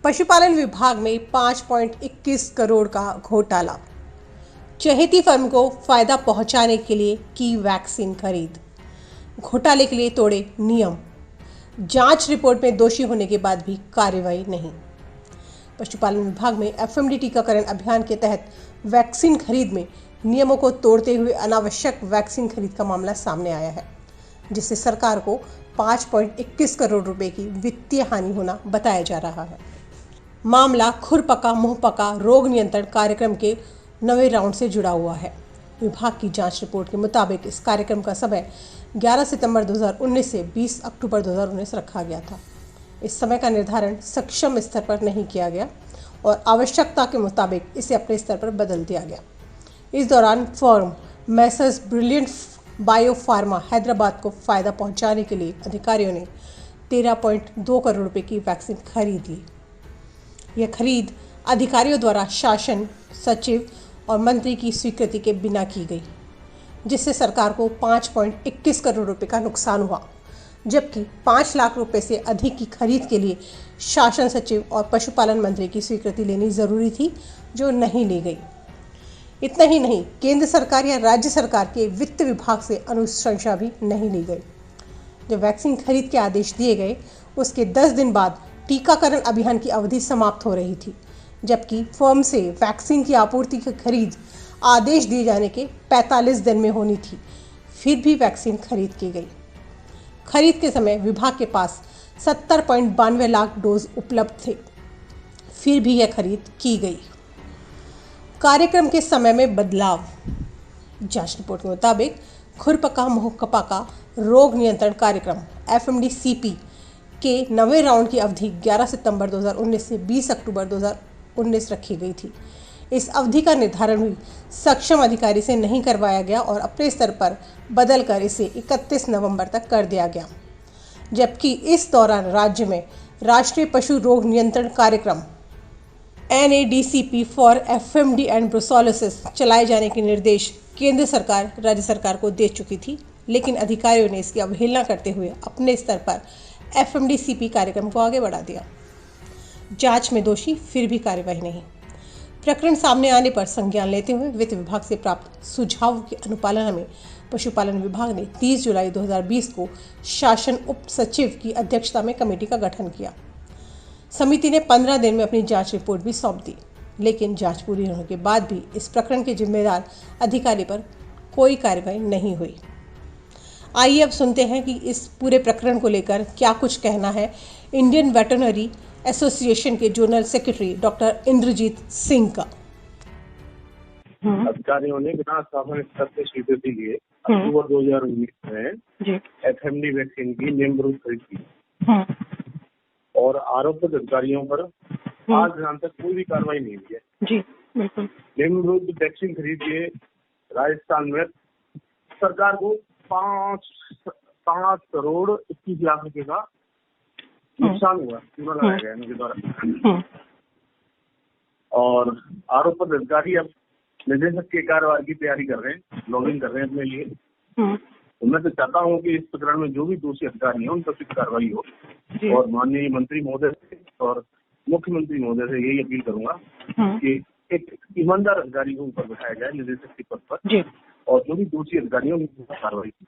पशुपालन विभाग में 5.21 करोड़ का घोटाला। चहेती फर्म को फायदा पहुंचाने के लिए की वैक्सीन खरीद। घोटाले के लिए तोड़े नियम। जांच रिपोर्ट में दोषी होने के बाद भी कार्रवाई नहीं। पशुपालन विभाग में एफएमडी टीकाकरण अभियान के तहत वैक्सीन खरीद में नियमों को तोड़ते हुए अनावश्यक वैक्सीन खरीद का मामला सामने आया है, जिससे सरकार को 5.21 करोड़ रुपए की वित्तीय हानि होना बताया जा रहा है। मामला खुरपका मुंहपका रोग नियंत्रण कार्यक्रम के 9वें राउंड से जुड़ा हुआ है। विभाग की जांच रिपोर्ट के मुताबिक इस कार्यक्रम का समय 11 सितंबर 2019 से 20 अक्टूबर 2019 रखा गया था। इस समय का निर्धारण सक्षम स्तर पर नहीं किया गया और आवश्यकता के मुताबिक इसे अपने स्तर पर बदल दिया गया। इस दौरान firm Messrs brilliant biopharma Hyderabad को फायदा पहुंचाने के लिए अधिकारियों ने 13.2 करोड़ रुपए की वैक्सीन खरीद ली। यह खरीद अधिकारियों द्वारा शासन सचिव और मंत्री की स्वीकृति के बिना की गई, जिससे सरकार को 5.21 करोड़ रुपए का नुकसान हुआ, जबकि 5 लाख रुपए से अधिक की खरीद के लिए शासन सचिव और पशुपालन मंत्री की स्वीकृति लेनी जरूरी थी, जो नहीं ली गई। इतना ही नहीं, केंद्र सरकार या राज्य सरकार के वित्त विभाग से अनुशंसा भी नहीं ली गई। जब वैक्सीन खरीद के आदेश दिए गए, उसके 10 दिन बाद टीकाकरण अभियान की अवधि समाप्त हो रही थी, जबकि फर्म से वैक्सीन की आपूर्ति की खरीद आदेश दिए जाने के 45 दिन में होनी थी। फिर भी वैक्सीन खरीद की गई। खरीद के समय विभाग के पास 70.92 लाख डोज उपलब्ध थे, फिर भी यह खरीद की गई। कार्यक्रम के समय में बदलाव। जांच रिपोर्ट के मुताबिक खुरपका मुंहपका रोग नियंत्रण कार्यक्रम एफएमडी-सीपी के 9वें राउंड की अवधि 11 सितंबर 2019 से 20 अक्टूबर 2019 रखी गई थी। इस अवधि का निर्धारण भी सक्षम अधिकारी से नहीं करवाया गया और अपने स्तर पर बदलकर इसे 31 नवंबर तक कर दिया गया, जबकि इस दौरान राज्य में राष्ट्रीय पशु रोग नियंत्रण कार्यक्रम NADCP for FMD and brucellosis चलाए जाने के निर्देश केंद्र सरकार राज्य सरकार को दे चुकी थी, लेकिन अधिकारियों ने इसकी अवहेलना करते हुए अपने स्तर पर एफएमडी-सीपी कार्यक्रम को आगे बढ़ा दिया। जांच में दोषी, फिर भी कार्रवाई नहीं। प्रकरण सामने आने पर संज्ञान लेते हुए वित्त विभाग से प्राप्त सुझाव की अनुपालना में पशुपालन विभाग ने 30 जुलाई 2020 को शासन उप सचिव की अध्यक्षता में कमेटी का गठन किया। समिति ने 15 दिन में अपनी जांच रिपोर्ट भी सौंप दी, लेकिन जांच पूरी होने के बाद भी इस प्रकरण के जिम्मेदार अधिकारी पर कोई कार्रवाई नहीं हुई। आइए अब सुनते हैं कि इस पूरे प्रकरण को लेकर क्या कुछ कहना है इंडियन वेटरनरी एसोसिएशन के general secretary doctor Inderjit Singh का। अधिकारियों ने बिना शासन स्तर से स्वीकृति लिए अक्टूबर 2019 में एफएमडी वैक्सीन की नियम विरुद्ध खरीद की और आरोपित अधिकारियों पर आज दिनांक तक कोई भी कार्रवाई नहीं हुई है। जी बिल्कुल। नियम विरुद्ध वैक्सीन खरीद के राजस्थान में सरकार को 5 करोड़ 21 लाख रुपए का नुकसान हुआ, पूरा लगाया गया इनके द्वारा। और आरोपित अधिकारी अब निदेशक के कार्यवाही की तैयारी कर रहे हैं, लॉगिंग कर रहे हैं अपने लिए। तो मैं तो चाहता हूँ कि इस प्रकरण में जो भी दोषी अधिकारी हैं उन पर उचित कार्रवाई हो और माननीय मंत्री महोदय से और मुख्यमंत्री महोदय से यही अपील करूंगा कि एक ईमानदार अधिकारी को ऊपर बैठाया जाए निदेशक के पद पर और जो भी दोषी अधिकारी हैं उन पर कार्रवाई की।